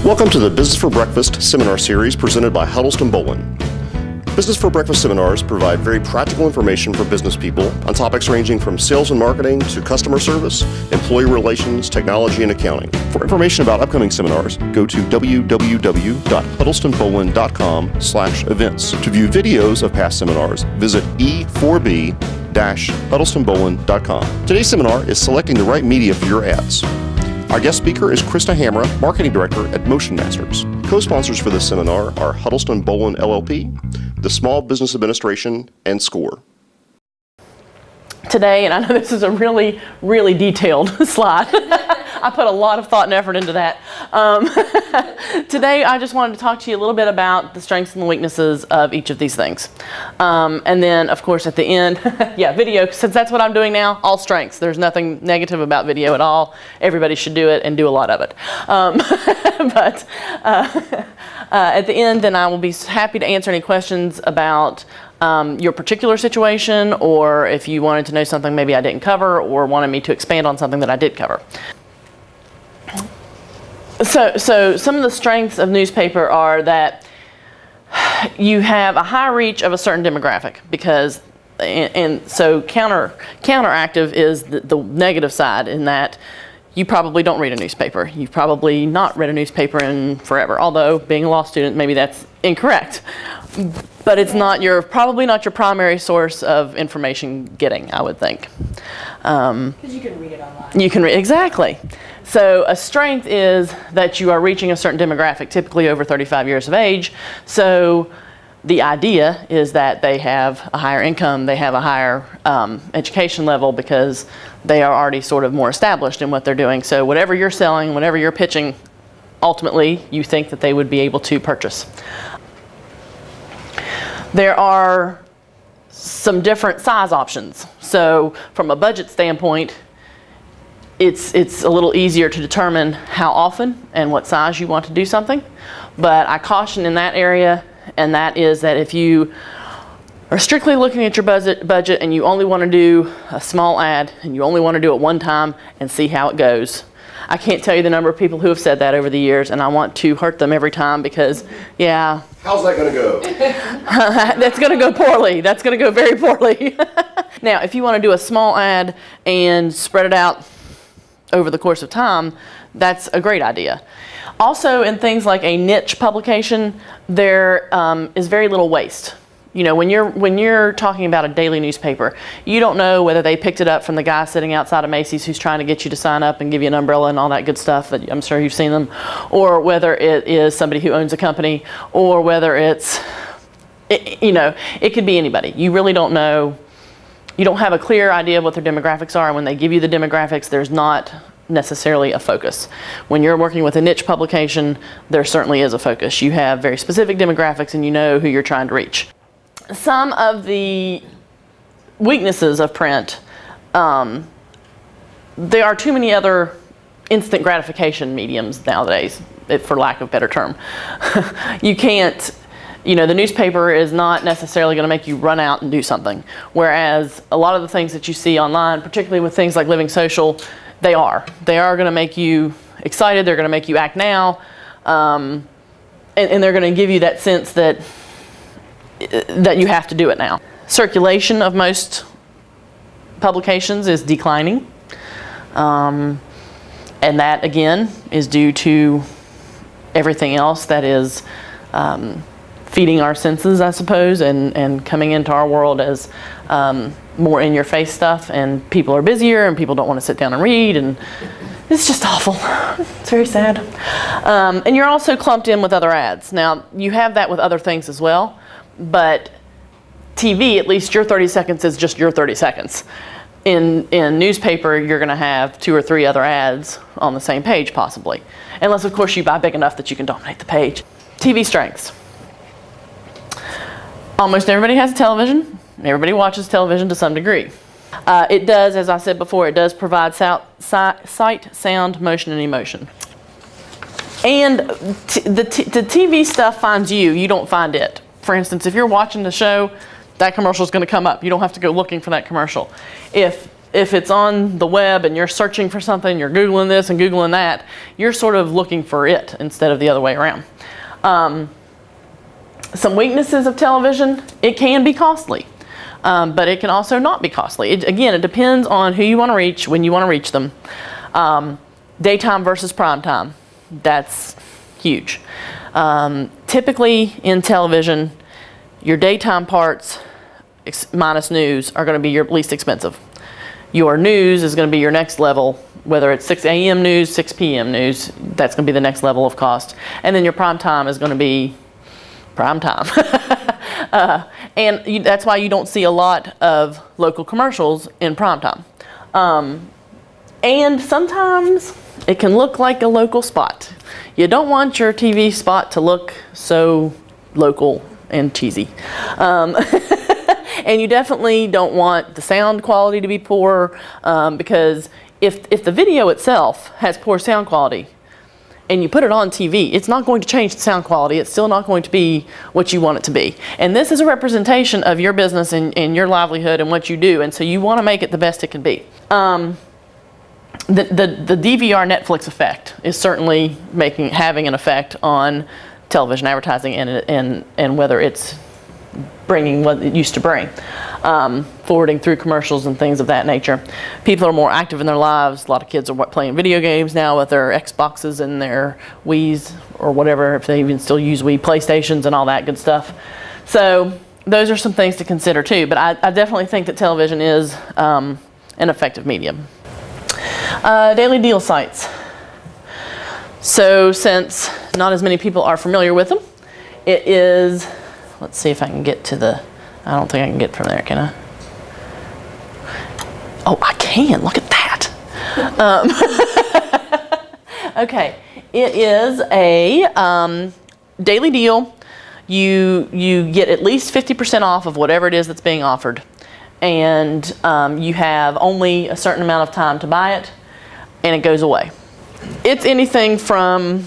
Welcome to the Business for Breakfast seminar series presented by Huddleston Bolin. Business for Breakfast seminars provide very practical information for business people on topics ranging from sales and marketing to customer service, employee relations, technology, and accounting. For information about upcoming seminars, go to www.huddlestonbolin.com/events. To view videos of past seminars, visit e4b-huddlestonbolin.com. Today's seminar is selecting the right media for your ads. Our guest speaker is Krista Hamra, Marketing Director at Motion Masters. Co-sponsors for this seminar are Huddleston Bolin LLP, the Small Business Administration, and SCORE. Today, and I know this is a really, really detailed slide. I put a lot of thought and effort into that. Today, I just wanted to talk to you a little bit about the strengths and the weaknesses of each of these things. And then, of course, at the end, yeah, video, since that's what I'm doing now, all strengths. There's nothing negative about video at all. Everybody should do it and do a lot of it. But at the end, then I will be happy to answer any questions about your particular situation, or if you wanted to know something maybe I didn't cover, or wanted me to expand on something that I did cover. So some of the strengths of newspaper are that you have a high reach of a certain demographic, because, and so counteractive is the negative side, in that you probably don't read a newspaper. You've probably not read a newspaper in forever, although being a law student, maybe that's incorrect. But it's probably not your primary source of information getting, I would think. Because you can read it online. You can read, exactly. So a strength is that you are reaching a certain demographic, typically over 35 years of age. So the idea is that they have a higher income, they have a higher education level, because they are already sort of more established in what they're doing. So whatever you're selling, whatever you're pitching, ultimately you think that they would be able to purchase. There are some different size options. So from a budget standpoint, it's a little easier to determine how often and what size you want to do something. But I caution in that area, and that is that if you are strictly looking at your budget and you only want to do a small ad and you only want to do it one time and see how it goes. I can't tell you the number of people who have said that over the years, and I want to hurt them every time, because, yeah. How's that going to go? That's going to go poorly. That's going to go very poorly. Now, if you want to do a small ad and spread it out over the course of time, that's a great idea. Also, in things like a niche publication, there is very little waste. You know, when you're talking about a daily newspaper, you don't know whether they picked it up from the guy sitting outside of Macy's who's trying to get you to sign up and give you an umbrella and all that good stuff that I'm sure you've seen them, or whether it is somebody who owns a company, or whether it could be anybody. You really don't know. You don't have a clear idea of what their demographics are, and when they give you the demographics, there's not necessarily a focus. When you're working with a niche publication, there certainly is a focus. You have very specific demographics, and you know who you're trying to reach. Some of the weaknesses of print, there are too many other instant gratification mediums nowadays, for lack of a better term. You can't, the newspaper is not necessarily going to make you run out and do something. Whereas a lot of the things that you see online, particularly with things like Living Social, they are going to make you excited. They're going to make you act now. And they're going to give you that sense that you have to do it now. Circulation of most publications is declining. And that, again, is due to everything else that is feeding our senses, I suppose, and coming into our world as more in-your-face stuff. And people are busier, and people don't want to sit down and read, and it's just awful. It's very sad. And you're also clumped in with other ads. Now, you have that with other things as well. But TV, at least your 30 seconds is just your 30 seconds. In newspaper, you're going to have 2 or 3 other ads on the same page, possibly. Unless, of course, you buy big enough that you can dominate the page. TV strengths. Almost everybody has a television. Everybody watches television to some degree. It does, as I said before, it does provide sight, sound, motion, and emotion. And the TV stuff finds you. You don't find it. For instance, if you're watching the show, that commercial is going to come up. You don't have to go looking for that commercial. If if it's on the web and you're searching for something, you're Googling this and Googling that, you're sort of looking for it instead of the other way around. Some weaknesses of television, it can be costly, but it can also not be costly. Again, it depends on who you want to reach, when you want to reach them. Daytime versus prime time, that's huge. Typically in television, your daytime parts minus news are going to be your least expensive. Your news is going to be your next level, whether it's 6 a.m. news, 6 p.m. news, that's going to be the next level of cost. And then your prime time is going to be prime time. That's why you don't see a lot of local commercials in prime time. And sometimes it can look like a local spot. You don't want your TV spot to look so local and cheesy. And you definitely don't want the sound quality to be poor, because if the video itself has poor sound quality and you put it on TV, it's not going to change the sound quality. It's still not going to be what you want it to be. And this is a representation of your business and your livelihood and what you do, and so you want to make it the best it can be. The DVR Netflix effect is certainly having an effect on television advertising and whether it's bringing what it used to bring, forwarding through commercials and things of that nature. People are more active in their lives. A lot of kids are playing video games now with their Xboxes and their Wiis or whatever, if they even still use Wii, PlayStations and all that good stuff. So those are some things to consider too, but I definitely think that television is an effective medium. Daily deal sites. So since not as many people are familiar with them, it is, let's see if I can get to I don't think I can get from there, can I? Oh, I can, look at that. Okay, it is a daily deal. You get at least 50% off of whatever it is that's being offered. And you have only a certain amount of time to buy it, and it goes away. It's anything from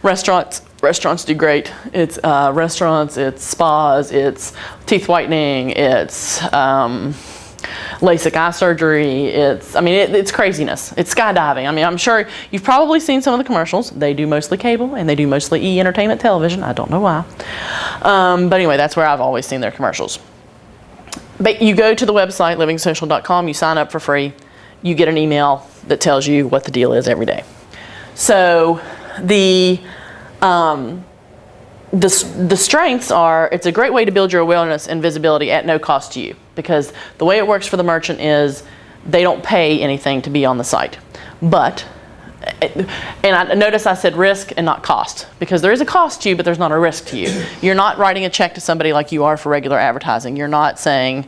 restaurants. Restaurants do great. It's restaurants, it's spas, it's teeth whitening, it's LASIK eye surgery. It's craziness. It's skydiving. I'm sure you've probably seen some of the commercials. They do mostly cable and they do mostly E-entertainment television. I don't know why. But anyway, that's where I've always seen their commercials. But you go to the website, livingsocial.com, you sign up for free, you get an email that tells you what the deal is every day. So the strengths are, it's a great way to build your awareness and visibility at no cost to you, because the way it works for the merchant is they don't pay anything to be on the site. But, and I notice I said risk and not cost, because there is a cost to you, but there's not a risk to you. You're not writing a check to somebody like you are for regular advertising. You're not saying,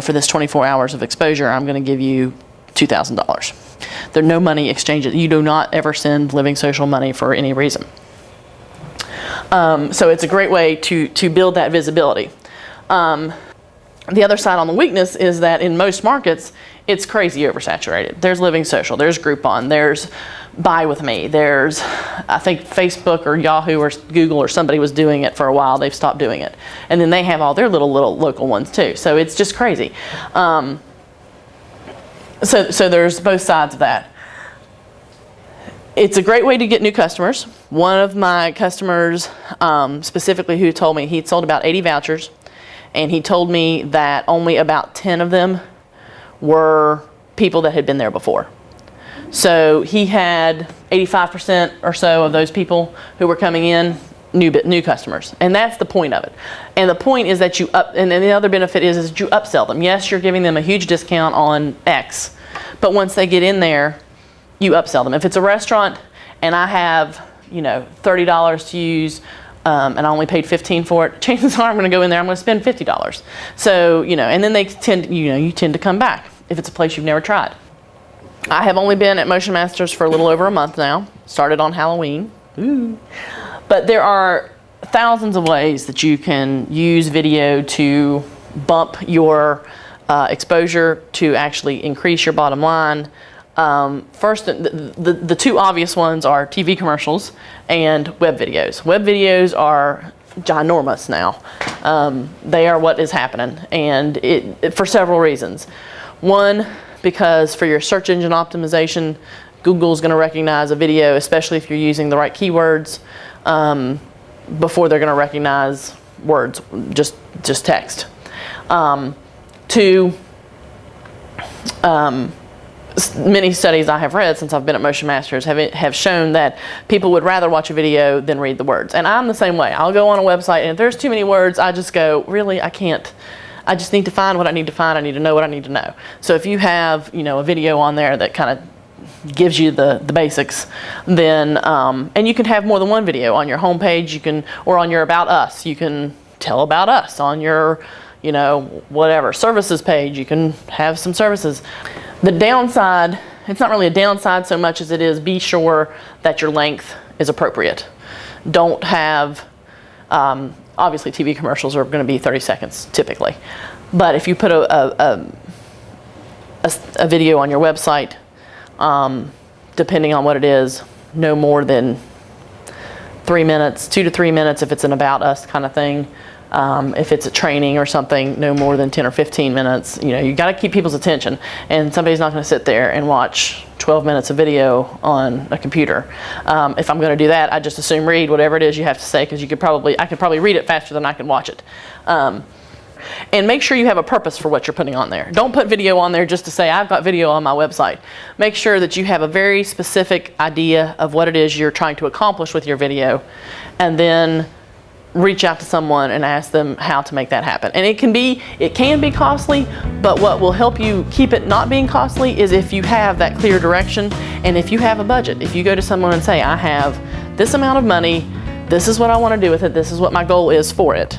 for this 24 hours of exposure, I'm going to give you $2,000. There's no money exchanges. You do not ever send Living Social money for any reason. So it's a great way to build that visibility. The other side on the weakness is that in most markets, it's crazy oversaturated. There's Living Social, there's Groupon, there's Buy With Me, there's, I think Facebook or Yahoo or Google or somebody was doing it for a while. They've stopped doing it. And then they have all their little local ones too. So it's just crazy. So there's both sides of that. It's a great way to get new customers. One of my customers specifically who told me he'd sold about 80 vouchers, and he told me that only about 10 of them were people that had been there before. So he had 85% or so of those people who were coming in new customers, and that's the point of it. And the point is that and then the other benefit is that you upsell them. Yes, you're giving them a huge discount on X, but once they get in there, you upsell them. If it's a restaurant and I have, $30 to use, and I only paid $15 for it, chances are I'm going to go in there, I'm going to spend $50. So, and then they you tend to come back if it's a place you've never tried. I have only been at Motion Masters for a little over a month now. Started on Halloween. Ooh. But there are thousands of ways that you can use video to bump your exposure, to actually increase your bottom line. First, the two obvious ones are TV commercials and web videos. Web videos are ginormous now. They are what is happening, and for several reasons. One, because for your search engine optimization, Google's going to recognize a video, especially if you're using the right keywords, before they're going to recognize words, just text. Many studies I have read since I've been at Motion Masters have shown that people would rather watch a video than read the words. And I'm the same way. I'll go on a website, and if there's too many words, I just go, really, I can't. I just need to find what I need to find. I need to know what I need to know. So if you have, a video on there that kind of gives you the basics, then, and you can have more than one video on your homepage, or on your About Us, you can tell about us. On your, whatever, services page, you can have some services. The downside, it's not really a downside so much as it is be sure that your length is appropriate. Don't have, obviously TV commercials are going to be 30 seconds typically. But if you put a video on your website, depending on what it is, no more than 3 minutes, 2 to 3 minutes if it's an About Us kind of thing. If it's a training or something, no more than 10 or 15 minutes. You got to keep people's attention, and somebody's not going to sit there and watch 12 minutes of video on a computer. If I'm going to do that, I just assume read whatever it is you have to say, because I could probably read it faster than I can watch it. And make sure you have a purpose for what you're putting on there. Don't put video on there just to say, I've got video on my website. Make sure that you have a very specific idea of what it is you're trying to accomplish with your video, and then reach out to someone and ask them how to make that happen. And it can be costly, but what will help you keep it not being costly is if you have that clear direction, and if you have a budget. If you go to someone and say, I have this amount of money, this is what I want to do with it, this is what my goal is for it,